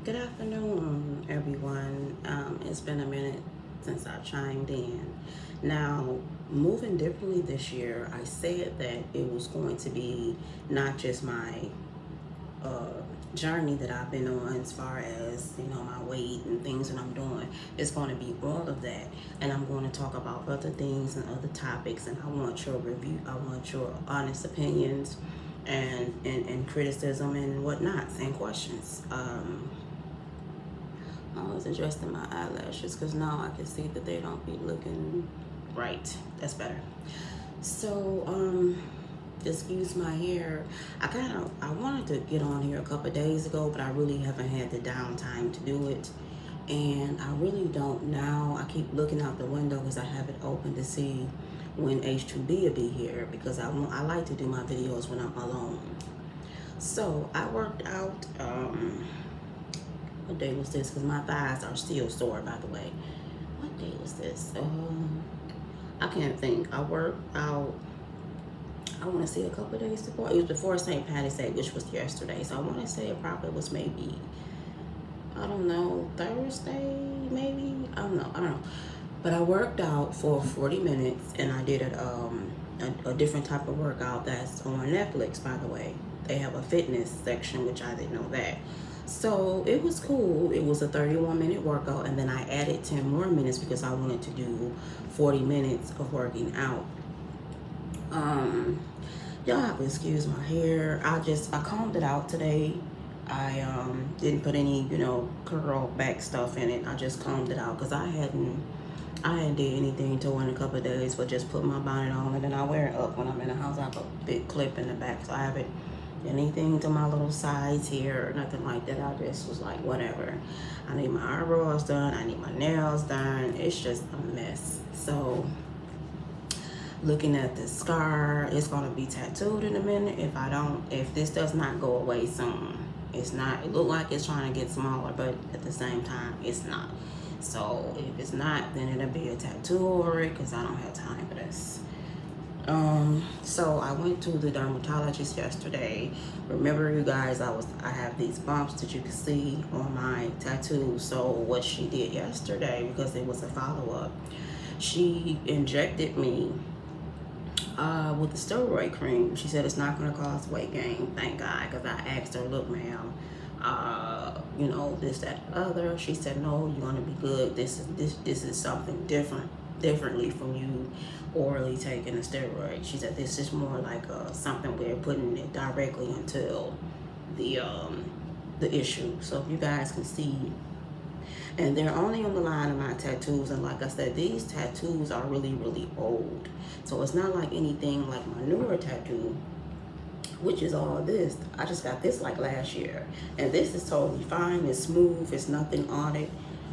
Good afternoon, everyone. It's been a minute since I chimed in. Now, moving differently this year, I said that it was going to be not just my uh, journey that I've been on as far as, my weight and things that I'm doing. It's going to be all of that. And I'm going to talk about other things and other topics. And I want your review, I want your honest opinions and criticism and whatnot, and questions. I was adjusting my eyelashes because now I can see that they don't be looking right. That's better. So, excuse my hair. I wanted to get on here a couple of days ago, but I really haven't had the downtime to do it. And I really don't now. I keep looking out the window because I have it open to see when H2B will be here because I like to do my videos when I'm alone. So I worked out. What day was this? Because my thighs are still sore, by the way. What day was this? I can't think. I worked out, I want to say a couple of days before. It was before St. Patty's Day, which was yesterday. So I want to say it probably was maybe, I don't know, Thursday, maybe? I don't know. But I worked out for 40 minutes and I did a different type of workout that's on Netflix, by the way. They have a fitness section, which I didn't know that. So it was cool. It was a 31-minute workout, and then I added 10 more minutes because I wanted to do 40 minutes of working out. Y'all have to excuse my hair. I combed it out today. I didn't put any, curl back stuff in it. I just combed it out because I hadn't did anything to it in a couple of days, but just put my bonnet on and then I wear it up when I'm in the house. I have a big clip in the back, so I haven't anything to my little sides here or nothing like that. I just was like, whatever. I need my eyebrows done. I need my nails done. It's just a mess. So looking at this scar, it's gonna be tattooed in a minute if this does not go away soon. It look like it's trying to get smaller, but at the same time, it's not. So if it's not, then it'll be a tattoo over it because I don't have time for this. So I went to the dermatologist yesterday. Remember, you guys, I have these bumps that you can see on my tattoo. So what she did yesterday, because it was a follow-up, she injected me with the steroid cream. She said it's not going to cause weight gain, thank God, because I asked her, look, ma'am, this, that, other. She said, no, you're going to be good. This is something differently from you orally taking a steroid. She said this is more like something we're putting it directly into the issue. So if you guys can see, and they're only on the line of my tattoos, and like I said, these tattoos are really, really old. So it's not like anything like my newer tattoo, which is all this. I just got this like last year, and this is totally fine. It's smooth. It's nothing on it.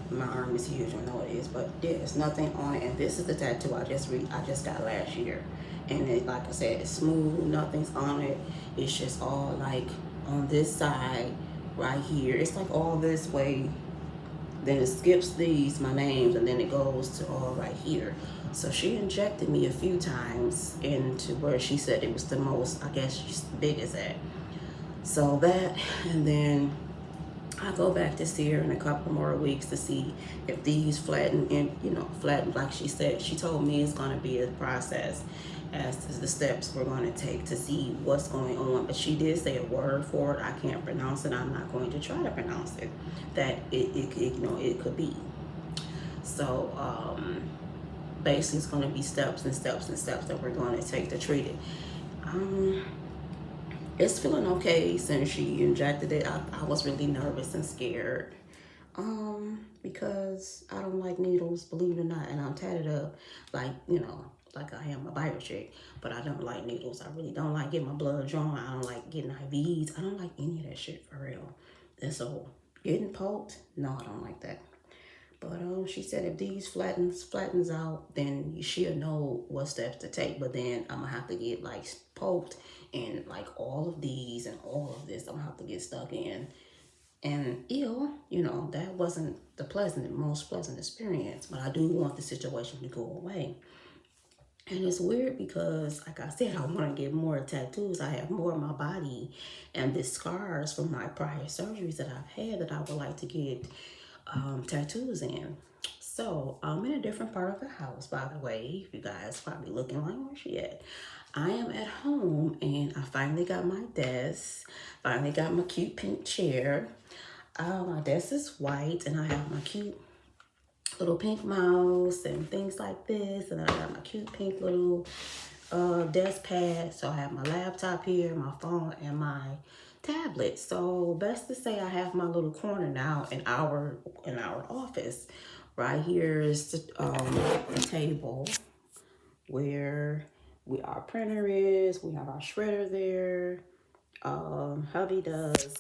My arm is huge. I know it is, but yeah, it's nothing on it. And this is the tattoo I just got last year, and it, like I said, it's smooth. Nothing's on it. It's just all like on this side right here. It's like all this way. Then it skips my names, and then it goes to all right here. So she injected me a few times into where she said it was the most, I guess, she's biggest at. So that, and then I go back to see her in a couple more weeks to see if these flatten, and flatten like she said. She told me it's going to be a process as to the steps we're going to take to see what's going on. But she did say a word for it. I can't pronounce it. I'm not going to try to pronounce it. That it could be. So basically, it's going to be steps and steps and steps that we're going to take to treat it. It's feeling okay since she injected it. I was really nervous and scared because I don't like needles, believe it or not, and I'm tatted up like like I am a bio chick, but I don't like needles. I really don't like getting my blood drawn. I don't like getting IVs. I don't like any of that shit for real. And so getting poked, no, I don't like that. But she said if these flattens out, then she'll know what steps to take. But then I'm gonna have to get like poked, and like all of these and all of this, I'm gonna have to get stuck in. And that wasn't the most pleasant experience. But I do want the situation to go away. And it's weird because, like I said, I want to get more tattoos. I have more of my body and the scars from my prior surgeries that I've had that I would like to get tattoos in. So I'm in a different part of the house, by the way. You guys probably looking like, where's she at? I am at home and I finally got my desk. Finally got my cute pink chair. My desk is white and I have my cute little pink mouse and things like this. And I got my cute pink little desk pad. So I have my laptop here, my phone, and my tablet. So best to say I have my little corner now in our office. Right here is the table where our printer is. We have our shredder there. Hubby does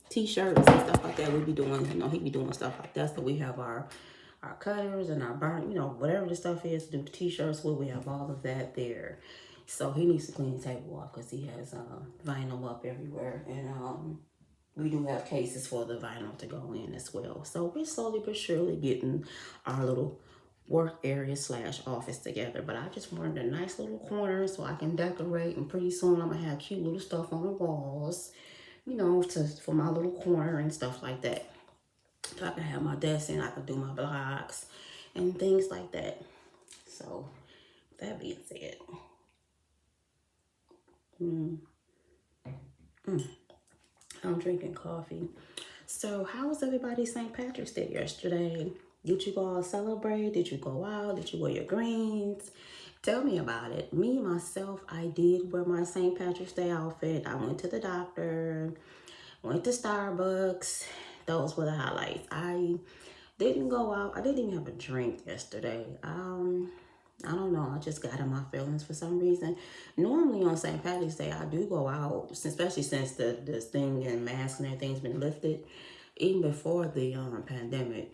t-shirts and stuff like that. We be doing, he be doing stuff like that. So we have our cutters and our burn, whatever the stuff is to do the t-shirts with. We have all of that there. So he needs to clean the table off because he has vinyl up everywhere. And we do have cases for the vinyl to go in as well. So we're slowly but surely getting our little work area / office together. But I just wanted a nice little corner so I can decorate. And pretty soon I'm going to have cute little stuff on the walls, for my little corner and stuff like that. So I can have my desk and I can do my blogs and things like that. So that being said, I'm drinking coffee. So how was everybody's St. Patrick's Day yesterday? Did you all celebrate? Did you go out? Did you wear your greens? Tell me about it. Me, myself, I did wear my St. Patrick's Day outfit. I went to the doctor, went to Starbucks. Those were the highlights. I didn't go out. I didn't even have a drink yesterday. I don't know. I just got in my feelings for some reason. Normally on St. Patrick's Day, I do go out, especially since this thing and masks and everything's been lifted. Even before the pandemic,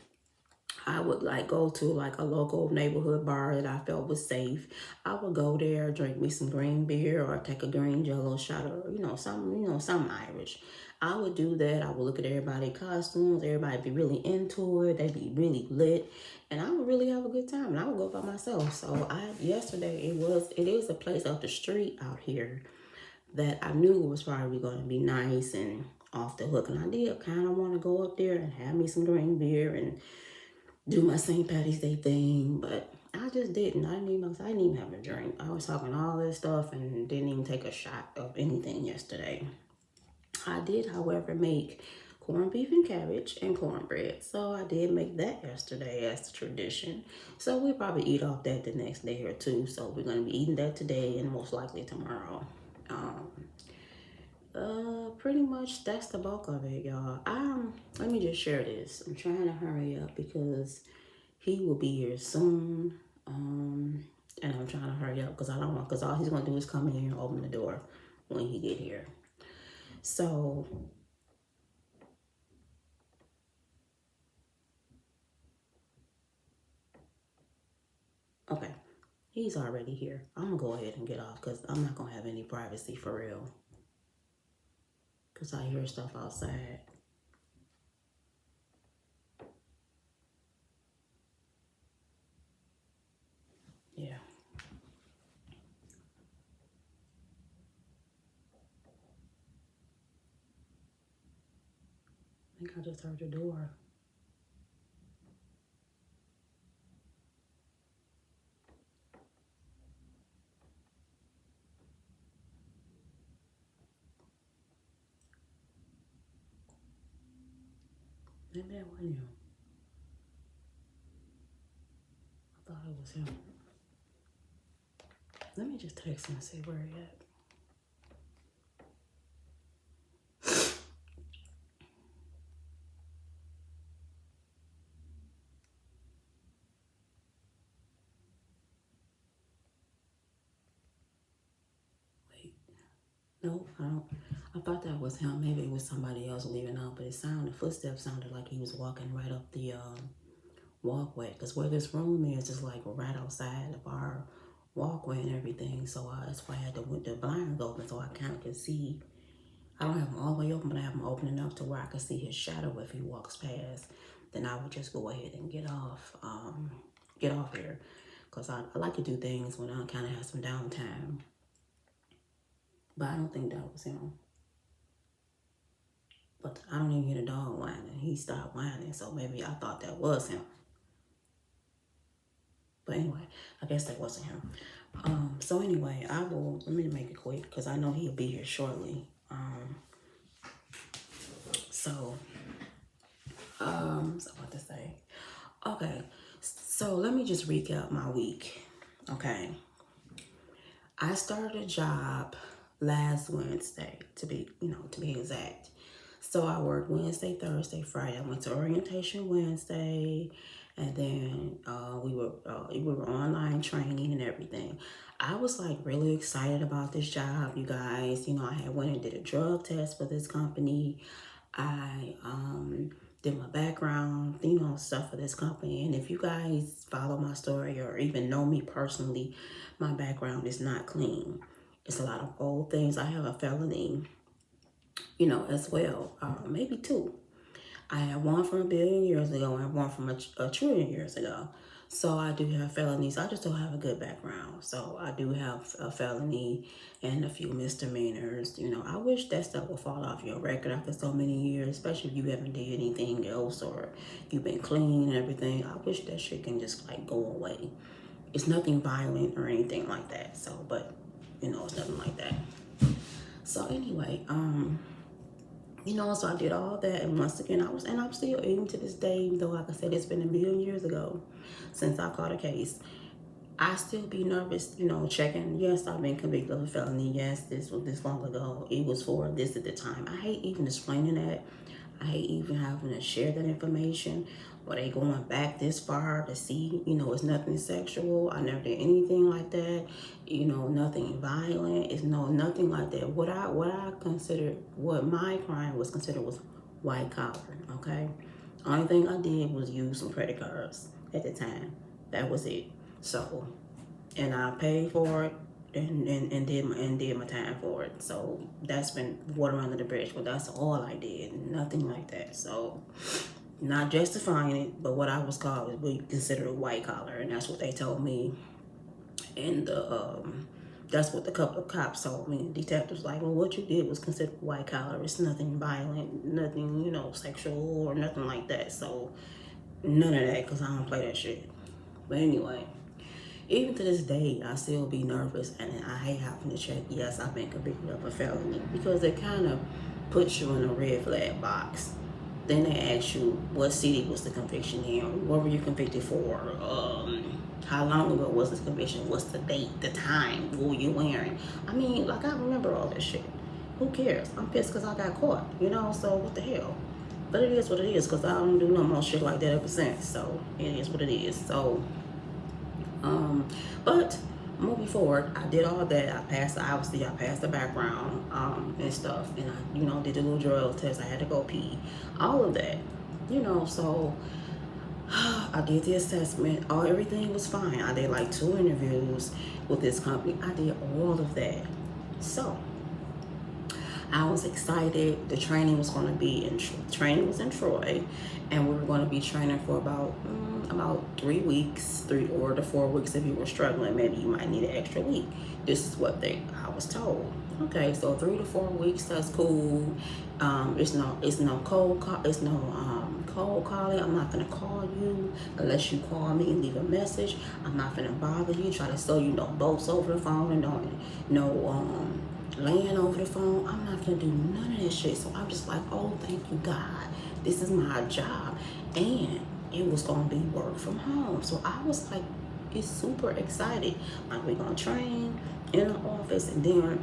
I would go to a local neighborhood bar that I felt was safe. I would go there, drink me some green beer or take a green jello shot or, something Irish. I would do that. I would look at everybody's costumes. Everybody be really into it. They be really lit. And I would really have a good time. And I would go by myself. So yesterday it is a place up the street out here that I knew was probably going to be nice and off the hook. And I did kind of want to go up there and have me some green beer and do my St. Patty's Day thing, but I just didn't. I didn't even have a drink. I was talking all this stuff and didn't even take a shot of anything yesterday. I did, however, make corned beef and cabbage and cornbread. So I did make that yesterday as a tradition. So we'll probably eat off that the next day or two. So we're going to be eating that today and most likely tomorrow. Pretty much that's the bulk of it, y'all. Let me just share this. I'm trying to hurry up because he will be here soon. And I'm trying to hurry up because I don't want, because all he's gonna do is come in here and open the door when he get here. So okay, he's already here. I'm gonna go ahead and get off because I'm not gonna have any privacy for real. Because I hear stuff outside. Yeah. I think I just heard the door. Maybe that wasn't him. I thought it was him. Let me just text him and see where he at. Wait. No, I don't. I thought that was him. Maybe it was somebody else leaving out, but the footsteps sounded like he was walking right up the walkway. Because where this room is right outside of our walkway and everything. So that's why I had the blinds open so I kind of can see. I don't have them all the way open, but I have them open enough to where I can see his shadow if he walks past. Then I would just go ahead and get off here. because I like to do things when I kind of have some downtime. But I don't think that was him. But I don't even hear the dog whining. He stopped whining, so maybe I thought that was him. But anyway, I guess that wasn't him. So anyway, let me make it quick because I know he'll be here shortly. So what to say? Okay, so let me just recap my week. Okay, I started a job last Wednesday to be exact. So I worked Wednesday, Thursday, Friday. I went to orientation Wednesday, and then we were online training and everything. I was like really excited about this job, you guys. I had went and did a drug test for this company. I did my background, stuff for this company. And if you guys follow my story or even know me personally, my background is not clean. It's a lot of old things. I have a felony, as well, maybe two. I had one from 1,000,000,000 years ago and one from a trillion years ago. So I do have felonies. I just don't have a good background. So I do have a felony and a few misdemeanors. I wish that stuff would fall off your record after so many years, especially if you haven't did anything else or you've been clean and everything. I wish that shit can just like go away. It's nothing violent or anything like that. So, but it's nothing like that. So anyway, so I did all that, and once again, I'm still, even to this day, even though, like I said, it's been 1,000,000,000 years ago since I caught a case, I still be nervous, checking. Yes, I've been convicted of a felony. Yes, this was this long ago. It was for this at the time. I hate even explaining that. I hate even having to share that information. Were they going back this far to see, it's nothing sexual. I never did anything like that. Nothing violent. It's nothing like that. What my crime was considered was white collar, okay? Only thing I did was use some credit cards at the time. That was it. So, and I paid for it and did my time for it. So that's been water under the bridge, but that's all I did. Nothing like that. So not justifying it, but what I was called was considered white collar, and that's what they told me. And that's what the couple of cops told me. Detectives like, well, what you did was considered white collar. It's nothing violent, nothing sexual or nothing like that. So none of that, because I don't play that shit. But anyway, even to this day, I still be nervous, and I hate having to check, yes, I've been convicted of a felony, because it kind of puts you in a red flag box. Then they ask you, what city was the conviction in? What were you convicted for? How long ago was this conviction? What's the date, the time? What were you wearing? I mean, like, I remember all this shit. Who cares? I'm pissed because I got caught, so what the hell? But it is what it is, because I don't do no more shit like that ever since. So it is what it is. So, but moving forward, I did all that. I passed the background and stuff, and I did the little drug test. I had to go pee, all of that, so I did the assessment. Everything was fine. I did like 2 interviews with this company. I did all of that. So I was excited. The training was going to be training was in Troy, and we were going to be training for about 3 weeks, 3 or to 4 weeks. If you were struggling, maybe you might need an extra week. This is what I was told. Okay, so 3 to 4 weeks. That's cool. It's no cold calling. I'm not gonna call you unless you call me and leave a message. I'm not gonna bother you. Try to sell you no boats over the phone and laying over the phone. I'm not gonna do none of that shit. So I'm just like, oh, thank you, God. This is my job, and it was gonna be work from home. So I was like, it's super excited. Like, we're gonna train in the office, and then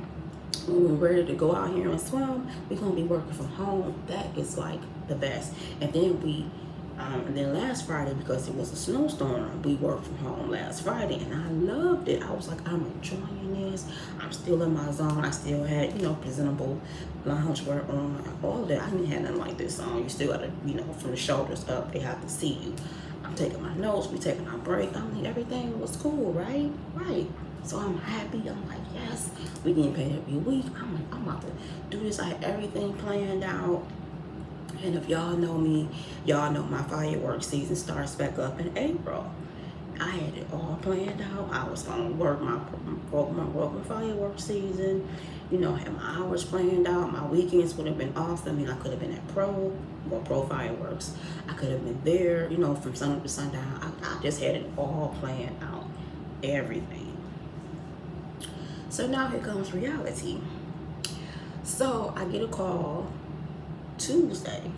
when we're ready to go out here and swim, we're gonna be working from home. That is like the best. And then last Friday, because it was a snowstorm, we worked from home last Friday, and I loved it. I was like, I'm enjoying this. I'm still in my zone. I still had, presentable loungewear on, all of that. I didn't have nothing like this on. You still gotta, from the shoulders up, they have to see you. I'm taking my notes. We taking our break. I mean, everything was cool, right? Right. So I'm happy. I'm like, yes, we getting paid every week. I'm like, I'm about to do this. I had everything planned out. And if y'all know me, y'all know my fireworks season starts back up in April. I had it all planned out. I was gonna work my fireworks season, you know, had my hours planned out. My weekends would have been off. I mean, I could have been at pro fireworks. I could have been there, you know, from sun up to sundown. I just had it all planned out, everything. So now here comes reality. So I get a call Tuesday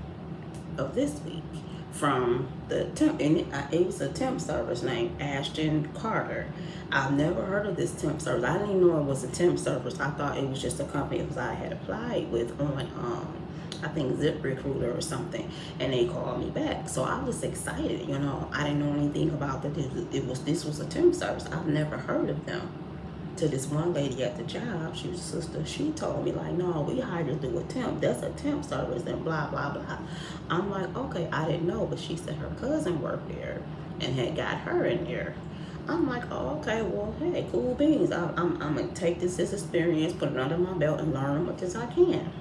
of this week from the temp, and it was a temp service named Ashton Carter. I've never heard of this temp service. I didn't even know it was a temp service. I thought it was just a company because I had applied with on I think ZipRecruiter or something, and they called me back. So I was excited, you know. I didn't know anything about that. This was a temp service. I've never heard of them. To this one lady at the job, she was a sister, she told me like, no, we hired her through a temp. That's a temp service and blah, blah, blah. I'm like, okay, I didn't know, but she said her cousin worked there and had got her in there. I'm like, oh, okay, well, hey, cool beans. I'm going to take this experience, put it under my belt and learn as much as I can.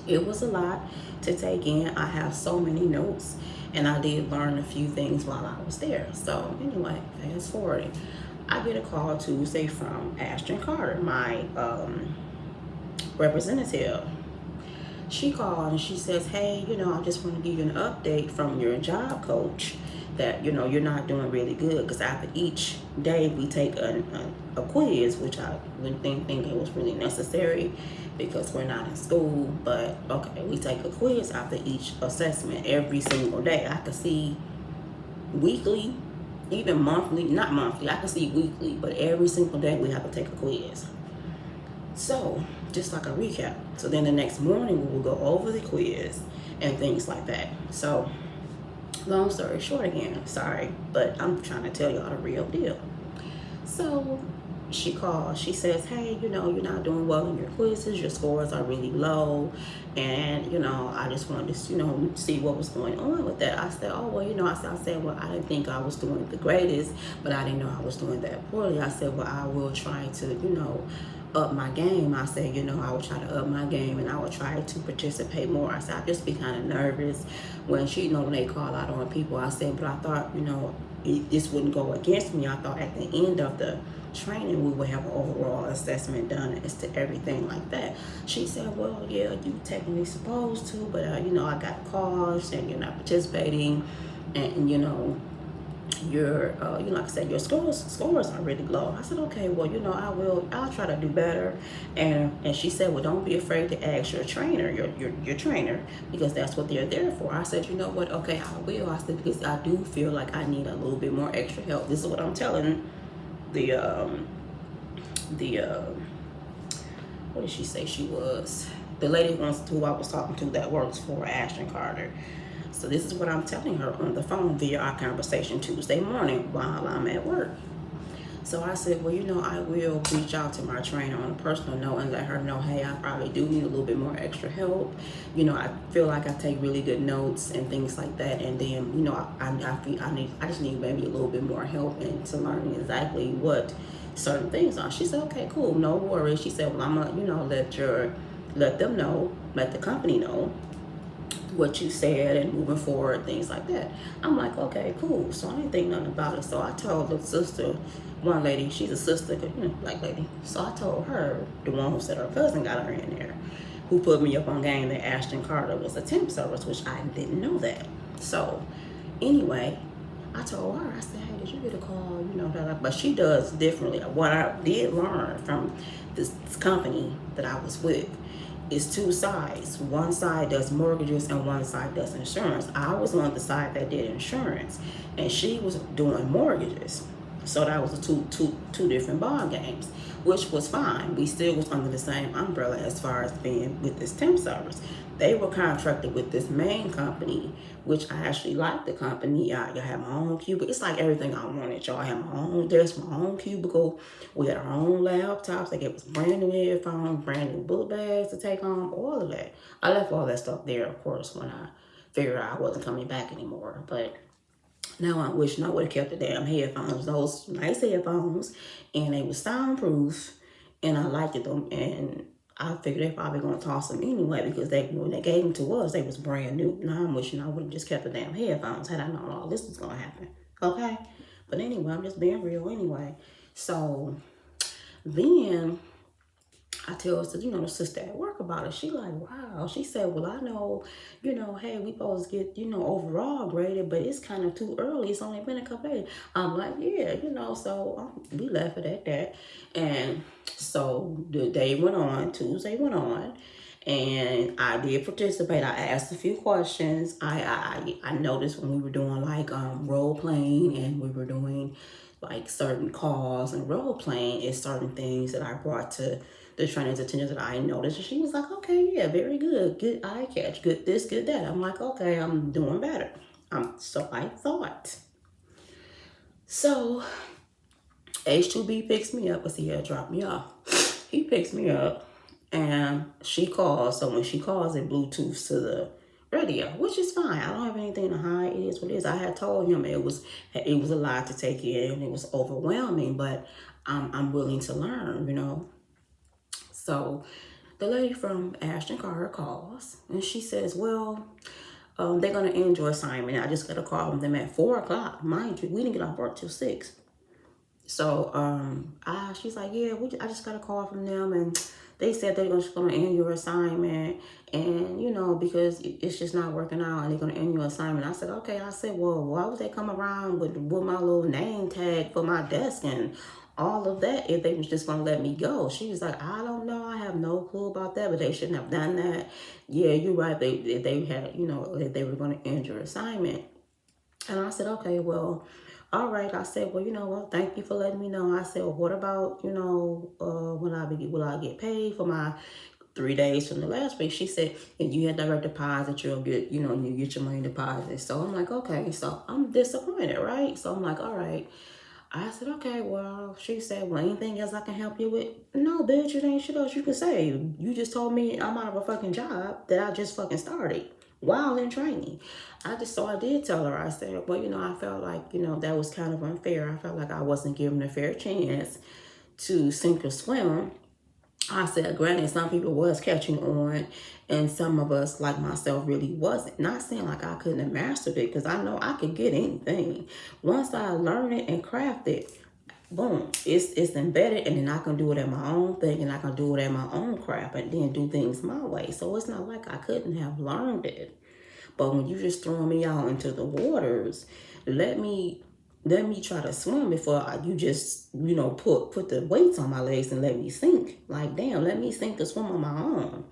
It was a lot to take in. I have so many notes, and I did learn a few things while I was there. So anyway, fast forwarding. I get a call Tuesday from Ashton Carter, my representative. She called and she says, hey, you know, I just want to give you an update from your job coach that, you know, you're not doing really good, because after each day we take a quiz, which I wouldn't think it was really necessary because we're not in school, but okay, we take a quiz after each assessment every single day. I could see weekly, even monthly, not monthly, I can see weekly, but every single day we have to take a quiz. So just like a recap. So then the next morning we will go over the quiz and things like that. So long story short again, sorry, but I'm trying to tell y'all the real deal. So she calls, she says, hey, you know, you're not doing well in your quizzes, your scores are really low, and, you know, I just wanted to, you know, see what was going on with that. I said, oh, well, you know, I said, well, I didn't think I was doing the greatest, but I didn't know I was doing that poorly. I said, well, I will try to, you know, up my game. I said, you know, I will try to up my game and I will try to participate more. I said, I just be kind of nervous when she, you know, when they call out on people. I said, but I thought, you know, this wouldn't go against me. I thought at the end of the training we would have an overall assessment done as to everything like that. She said, well, yeah, you technically supposed to, but you know, I got calls and you're not participating, and you know, your you know, like I said, your scores are really low. I said, okay, well, you know, I'll try to do better. And she said, well, don't be afraid to ask your trainer, your trainer, because that's what they're there for. I said, you know what, okay, I will. I said, because I do feel like I need a little bit more extra help. This is what I'm telling the what did she say she was? The lady who I was talking to that works for Ashton Carter. So this is what I'm telling her on the phone via our conversation Tuesday morning while I'm at work. So I said, well, you know, I will reach out to my trainer on a personal note and let her know, hey, I probably do need a little bit more extra help. You know, I feel like I take really good notes and things like that. And then, you know, I just need maybe a little bit more help into learning exactly what certain things are. She said, okay, cool, no worries. She said, well, I'm gonna, you know, let them know, let the company know what you said and moving forward, things like that. I'm like, okay, cool. So I didn't think nothing about it. So I told the sister, one lady, she's a sister, you know, black lady. So I told her, the one who said her cousin got her in there, who put me up on game that Ashton Carter was a temp service, which I didn't know that. So anyway, I told her, I said, hey, did you get a call? You know, but she does differently. What I did learn from this company that I was with is two sides. One side does mortgages and one side does insurance. I was on the side that did insurance, and she was doing mortgages. So that was two different ball games, which was fine. We still was under the same umbrella as far as being with this temp service. They were contracted with this main company, which I actually liked the company. I had my own cubicle. It's like everything I wanted, y'all. I had my own desk, my own cubicle. We had our own laptops. They gave us brand new headphones, brand new book bags to take home, all of that. I left all that stuff there, of course, when I figured I wasn't coming back anymore. But now I'm wishing I would have kept the damn headphones, those nice headphones, and they were soundproof, and I liked them, and I figured they probably gonna toss them anyway because when they gave them to us, they was brand new. Now I'm wishing I would have just kept the damn headphones had I known all this was gonna happen. Okay, But anyway, I'm just being real anyway. So then I tell us, the sister at work about it. She like, wow. She said, well, I know, hey, we supposed to get, overall graded, but it's kind of too early. It's only been a couple days. I'm like, yeah, so we left it at that. And so the day went on, Tuesday went on, and I did participate. I asked a few questions. I noticed when we were doing like role playing, and we were doing like certain calls and role playing, is certain things that I brought to the trainer's attention that I noticed. And she was like, okay, yeah, very good. Good eye catch. Good this, good that. I'm like, okay, I'm doing better. So I thought. So H2B picks me up because he had dropped me off. He picks me up and she calls. So when she calls, it Bluetooth to the radio, which is fine. I don't have anything to hide. It is what it is. I had told him it was a lot to take in. It was overwhelming, but I'm willing to learn. So the lady from Ashton Carter calls and she says, well, they're going to end your assignment. I just got a call from them at 4 o'clock. Mind you, we didn't get off work till 6. So she's like, yeah, I just got a call from them and they said they're just going to end your assignment. And, because it's just not working out and they're going to end your assignment. I said, okay. I said, well, why would they come around with my little name tag for my desk and all of that if they was just going to let me go? She was like, I don't know. I have no clue about that, but they shouldn't have done that. Yeah, you're right. They had, they were going to end your assignment. And I said, okay, well, all right. I said, well, thank you for letting me know. I said, well, what about, will I get paid for my 3 days from the last week? She said, if you had direct deposit, you'll get, you get your money deposited. So I'm like, okay. So I'm disappointed, right? So I'm like, all right. I said, okay, well, she said, well, anything else I can help you with? No, bitch, it ain't shit else you can say. You just told me I'm out of a fucking job that I just fucking started while in training. I did tell her, I said, well, I felt like, that was kind of unfair. I felt like I wasn't given a fair chance to sink or swim. I said, granted, some people was catching on and some of us, like myself, really wasn't. Not saying like I couldn't have mastered it, because I know I could get anything. Once I learn it and craft it, boom, it's embedded, and then I can do it at my own thing, and I can do it at my own craft, and then do things my way. So it's not like I couldn't have learned it. But when you just throw me out into the waters, let me try to swim before you just, put the weights on my legs and let me sink. Like, damn, let me sink to swim on my own.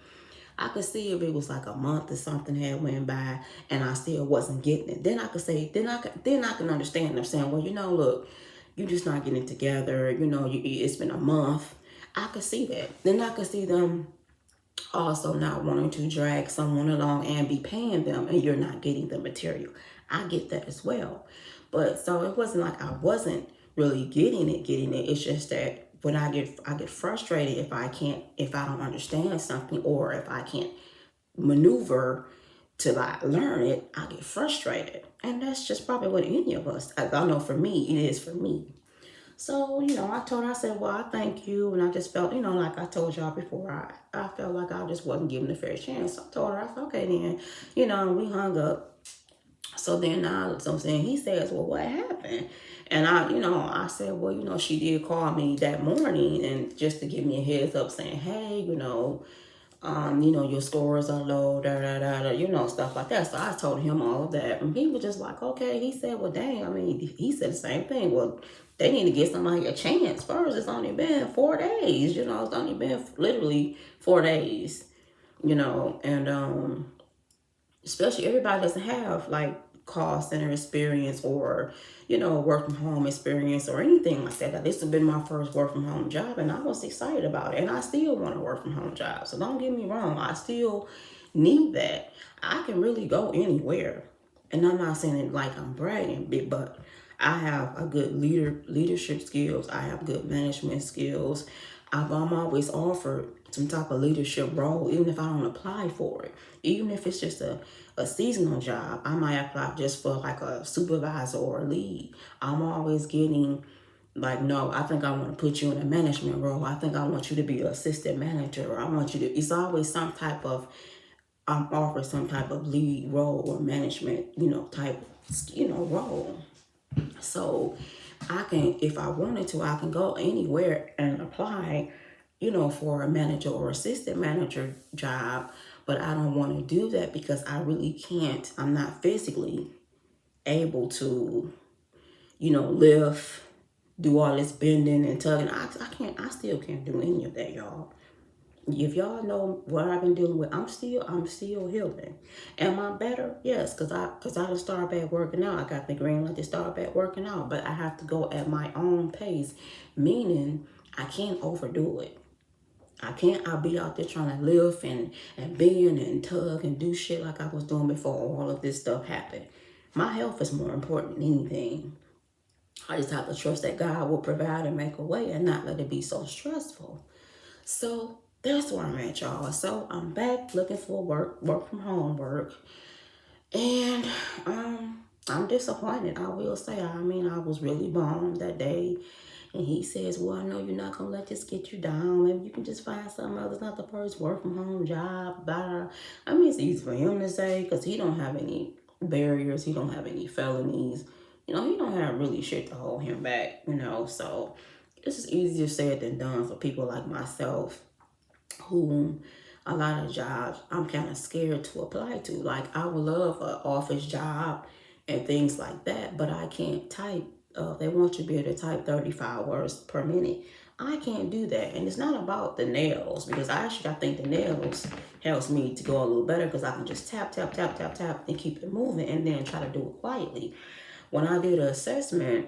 I could see if it was like a month or something had went by and I still wasn't getting it. Then I could say, then I can understand them saying, well, look, you just not getting it together. It's been a month. I could see that. Then I could see them also not wanting to drag someone along and be paying them and you're not getting the material. I get that as well. But so it wasn't like I wasn't really getting it. It's just that when I get frustrated if I don't understand something, or if I can't maneuver to like learn it, I get frustrated. And that's just probably what any of us, I know for me, it is for me. So, I told her, I said, well, I thank you. And I just felt, like I told y'all before, I felt like I just wasn't given a fair chance. So I told her, I said, okay, then, and we hung up. So then so I'm saying, he says, well, what happened? And I said, well, she did call me that morning and just to give me a heads up saying, hey, your scores are low, stuff like that. So I told him all of that. And he was just like, okay. He said, well, dang, he said the same thing. Well, they need to give somebody a chance. First, it's only been 4 days, it's only been literally 4 days, and especially everybody doesn't have like call center experience or, work from home experience or anything like that. This has been my first work from home job and I was excited about it. And I still want to work from home job. So don't get me wrong. I still need that. I can really go anywhere. And I'm not saying it like I'm bragging, but I have a good leadership skills. I have good management skills. I'm always offered some type of leadership role, even if I don't apply for it. Even if it's just a seasonal job, I might apply just for like a supervisor or a lead. I'm always getting like, no, I think I want to put you in a management role. I think I want you to be an assistant manager. Or I want you to, it's always some type of, I'm offered some type of lead role or management, type, role. So I can, if I wanted to, I can go anywhere and apply, for a manager or assistant manager job. But I don't want to do that because I really can't. I'm not physically able to, lift, do all this bending and tugging. I can't. I still can't do any of that, y'all. If y'all know what I've been dealing with, I'm still healing. Am I better? Yes, cause I just started back working out. I got the green light to start back working out, but I have to go at my own pace, meaning I can't overdo it. I'll be out there trying to lift and bend and tug and do shit like I was doing before all of this stuff happened. My health is more important than anything. I just have to trust that God will provide and make a way and not let it be so stressful. So that's where I'm at, y'all. So I'm back looking for work from home work. And I'm disappointed, I will say. I mean, I was really bummed that day. And he says, well, I know you're not going to let this get you down. Maybe you can just find something else. It's not the first work from home job. Blah. I mean, it's easy for him to say because he don't have any barriers. He don't have any felonies. He don't have really shit to hold him back, So this is easier said than done for people like myself who a lot of jobs I'm kind of scared to apply to. Like, I would love an office job and things like that, but I can't type. They want you to be able to type 35 words per minute. I can't do that. And it's not about the nails, because I think the nails helps me to go a little better because I can just tap, tap, tap, tap, tap and keep it moving and then try to do it quietly. When I did an assessment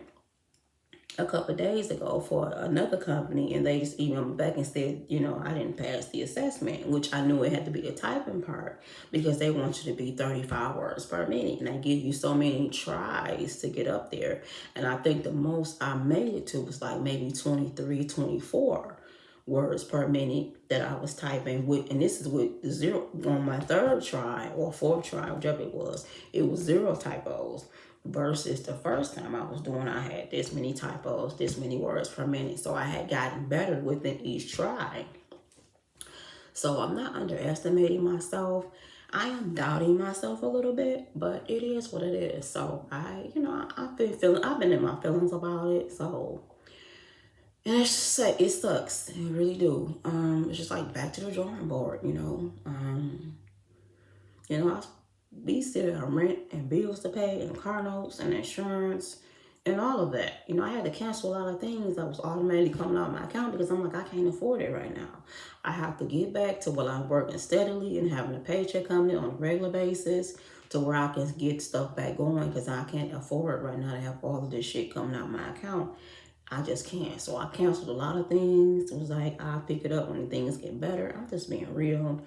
a couple of days ago for another company, and they just emailed me back and said, I didn't pass the assessment, which I knew it had to be the typing part because they want you to be 35 words per minute, and they give you so many tries to get up there. And I think the most I made it to was like maybe 23, 24 words per minute that I was typing with, and this is with zero on my third try or fourth try, whichever it was zero typos. Versus the first time I was doing, I had this many typos, this many words per minute. So I had gotten better within each try. So I'm not underestimating myself. I am doubting myself a little bit, but it is what it is. So I've been in my feelings about it. So, and it's just like, it sucks. It really do. It's just like back to the drawing board, I be still have rent and bills to pay and car notes and insurance and all of that. I had to cancel a lot of things that was automatically coming out of my account because I'm like, I can't afford it right now. I have to get back to where I'm working steadily and having a paycheck coming in on a regular basis to where I can get stuff back going, because I can't afford right now to have all of this shit coming out of my account. I just can't. So I canceled a lot of things. It was like, I'll pick it up when things get better. I'm just being real.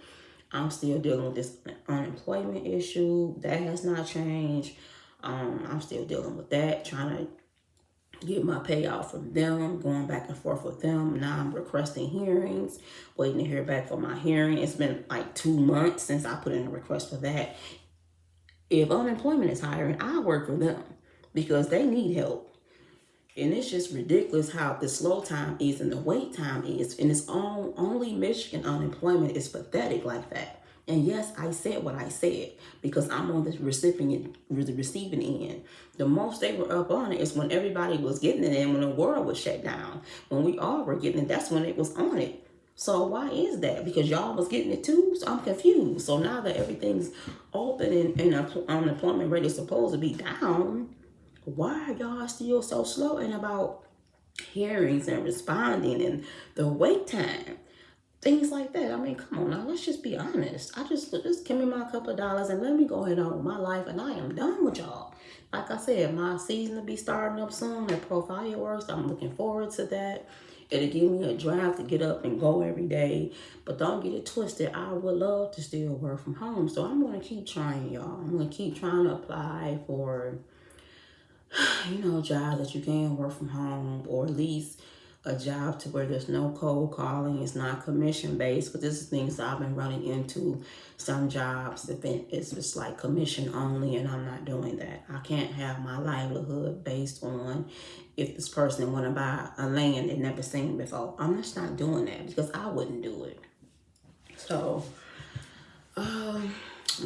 I'm still dealing with this unemployment issue. That has not changed. I'm still dealing with that, trying to get my payout from them, going back and forth with them. Now I'm requesting hearings, waiting to hear back for my hearing. It's been like 2 months since I put in a request for that. If unemployment is hiring, I work for them because they need help. And it's just ridiculous how the slow time is and the wait time is. And it's only Michigan unemployment is pathetic like that. And yes, I said what I said because I'm on the receiving end. The most they were up on it is when everybody was getting it and when the world was shut down. When we all were getting it, that's when it was on it. So why is that? Because y'all was getting it too? So I'm confused. So now that everything's open and unemployment rate is supposed to be down, why are y'all still so slow and about hearings and responding and the wait time? Things like that. I mean, come on now, let's just be honest. Just give me my couple of dollars and let me go ahead on with my life, and I am done with y'all. Like I said, my season will be starting up soon at Profile Works. I'm looking forward to that. It'll give me a drive to get up and go every day. But don't get it twisted. I would love to still work from home. So I'm going to keep trying, y'all. I'm going to keep trying to apply for jobs that you can work from home, or at least a job to where there's no cold calling, it's not commission based, because this is things that I've been running into. Some jobs, it's just like commission only, and I'm not doing that. I can't have my livelihood based on if this person want to buy a land they've never seen before. I'm just not doing that because I wouldn't do it. So, my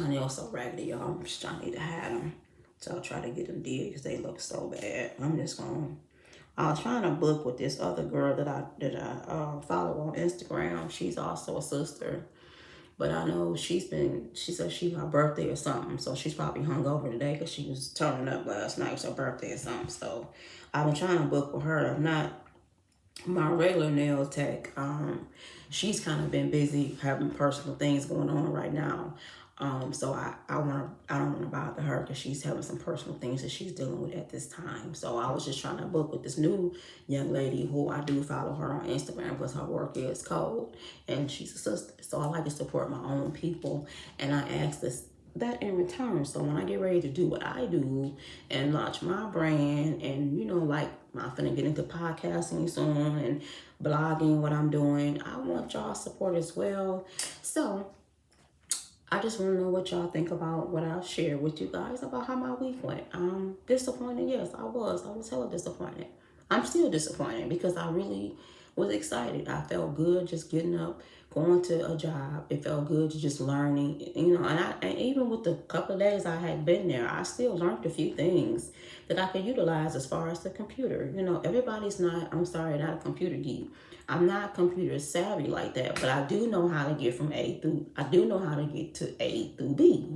nails so raggedy, y'all. I need to hide them. So I'll try to get them did because they look so bad. I'm just going to I was trying to book with this other girl that I follow on Instagram. She's also a sister, but I know she said her birthday or something, so she's probably hung over today because she was turning up last night. It's her birthday or something. So I've been trying to book with her. I'm not my regular nail tech. She's kind of been busy having personal things going on right now. So I don't want to bother her because she's having some personal things that she's dealing with at this time. So I was just trying to book with this new young lady who I do follow her on Instagram because her work is cold and she's a sister. So I like to support my own people, and I asked that in return. So when I get ready to do what I do and launch my brand, and like I'm finna get into podcasting soon and blogging, what I'm doing, I want y'all support as well. So I just want to know what y'all think about what I shared with you guys about how my week went. Disappointed, yes, I was hella disappointed. I'm still disappointed because I really was excited. I felt good just getting up, going to a job. It felt good to just learning, and even with the couple of days I had been there, I still learned a few things that I could utilize as far as the computer. Everybody's not a computer geek. I'm not computer savvy like that, but I do know how to get I do know how to get to A through B,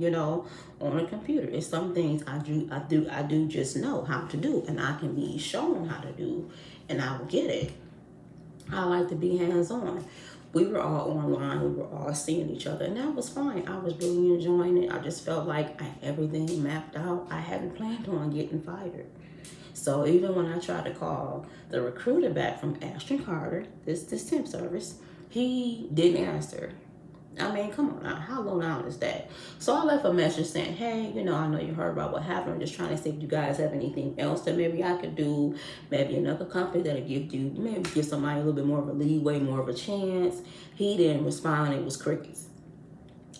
on a computer. It's some things I do just know how to do, and I can be shown how to do, and I will get it. I like to be hands-on. We were all online, we were all seeing each other, and that was fine. I was really enjoying it. I just felt like I had everything mapped out. I hadn't planned on getting fired. So even when I tried to call the recruiter back from Ashton Carter, this temp service, he didn't answer. I mean, come on now, how low down is that? So I left a message saying, hey, I know you heard about what happened. I'm just trying to see if you guys have anything else that maybe I could do. Maybe another company that'll give somebody a little bit more of a leeway, more of a chance. He didn't respond. It was crickets.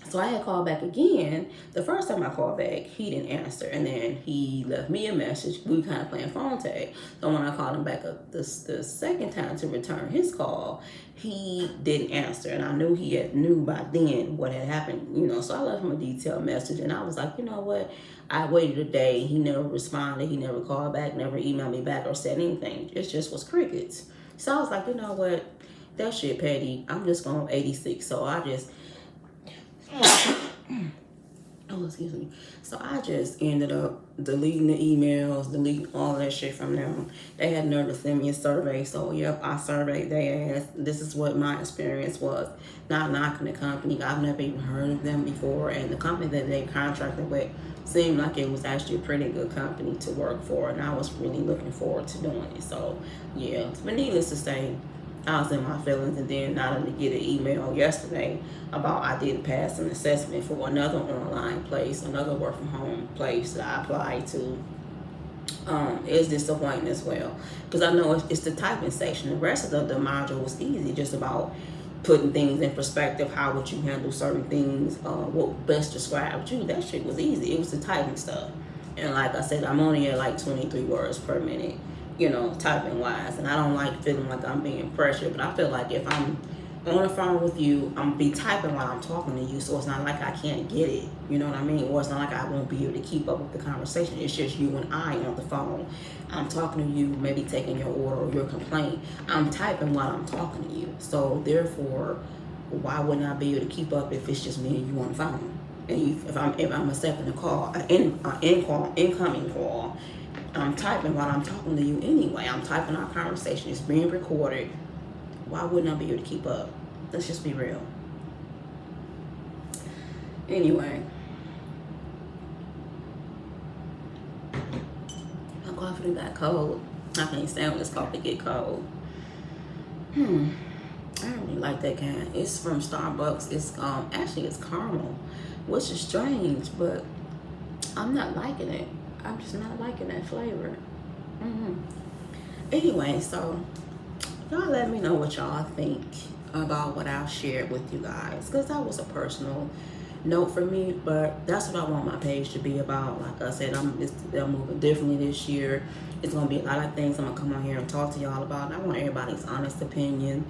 So I had called back again. The first time I called back, he didn't answer. And then he left me a message. We were kind of playing phone tag. So when I called him back up the second time to return his call, he didn't answer. And I knew he knew by then what had happened, So I left him a detailed message. And I was like, you know what? I waited a day. He never responded. He never called back, never emailed me back or said anything. It just was crickets. So I was like, you know what? That shit petty. I'm just going 86. So I just... Oh, excuse me. So I just ended up deleting the emails, deleting all that shit from them. They had nerve to send me a survey. So, yep, I surveyed their ass. This is what my experience was. Not knocking the company. I've never even heard of them before. And the company that they contracted with seemed like it was actually a pretty good company to work for. And I was really looking forward to doing it. So, yeah. But needless to say, I was in my feelings, and then not only get an email yesterday about I didn't pass an assessment for another online place, another work from home place that I applied to. Is disappointing as well, because I know it's the typing section. The rest of the module was easy, just about putting things in perspective. How would you handle certain things? What best described you? That shit was easy. It was the typing stuff, and like I said, I'm only at like 23 words per minute. Typing wise, and I don't like feeling like I'm being pressured, but I feel like if I'm on the phone with you, I'm gonna be typing while I'm talking to you, so it's not like I can't get it, you know what I mean? Or it's not like I won't be able to keep up with the conversation. It's just you and I on the phone. I'm talking to you, maybe taking your order or your complaint. I'm typing while I'm talking to you, so therefore, why wouldn't I be able to keep up if it's just me and you on the phone? And if I'm accepting a call, incoming call, I'm typing while I'm talking to you anyway. I'm typing our conversation. It's being recorded. Why wouldn't I be able to keep up? Let's just be real. Anyway. My coffee got cold. I can't stand when this coffee get cold. I don't really like that kind. It's from Starbucks. It's actually it's caramel, which is strange, but I'm not liking it. I'm just not liking that flavor. Anyway, so y'all let me know what y'all think about what I shared with you guys, because that was a personal note for me, but that's what I want my page to be about. Like I said, I'm moving differently this year. It's gonna be a lot of things I'm gonna come on here and talk to y'all about. I want everybody's honest opinion.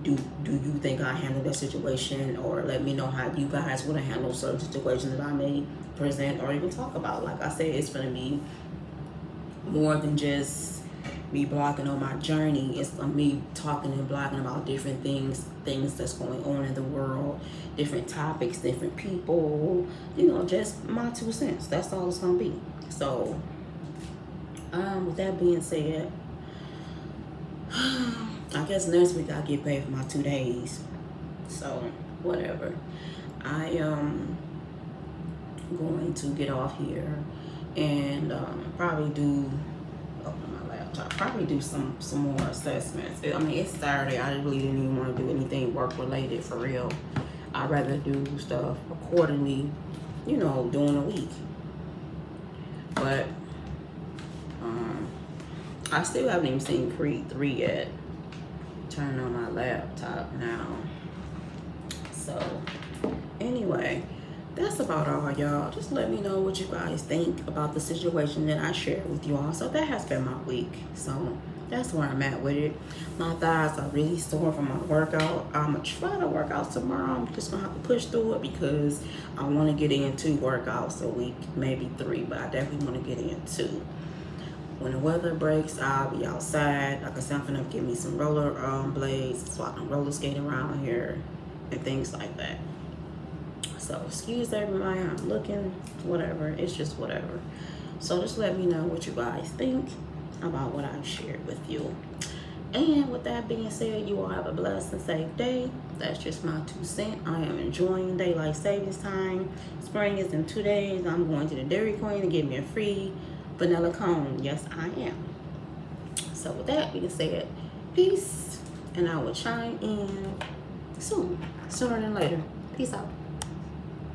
Do you think I handled that situation, or let me know how you guys would have handled certain situations that I may present or even talk about. Like I said, it's going to be more than just me blogging on my journey. It's me talking and blogging about different things that's going on in the world, different topics, different people, you know, just my 2 cents. That's all it's gonna be. So with that being said, I guess next week I'll get paid for my 2 days. So whatever. I am going to get off here and probably do, open my laptop, probably do some more assessments. I mean, it's Saturday. I really didn't even want to do anything work related for real. I'd rather do stuff accordingly, you know, during the week. But I still haven't even seen Creed 3 yet. Turning on my laptop now. So anyway, that's about all, y'all. Just let me know what you guys think about the situation that I shared with you all. So that has been my week. So that's where I'm at with it. My thighs are really sore from my workout. I'm gonna try to work out tomorrow. I'm just gonna have to push through it because I want to get in 2 workouts a week, maybe 3, but I definitely want to get in 2. When the weather breaks, I'll be outside. Like I said, I'm gonna get me some roller blades so I can roller skate around here and things like that. So excuse everybody, I'm looking, whatever. It's just whatever. So just let me know what you guys think about what I've shared with you. And with that being said, you all have a blessed and safe day. That's just my 2 cents. I am enjoying daylight savings time. Spring is in 2 days. I'm going to the Dairy Queen to get me a free vanilla cone. Yes, I am. So with that being said, peace. And I will chime in soon, sooner than later. Peace out.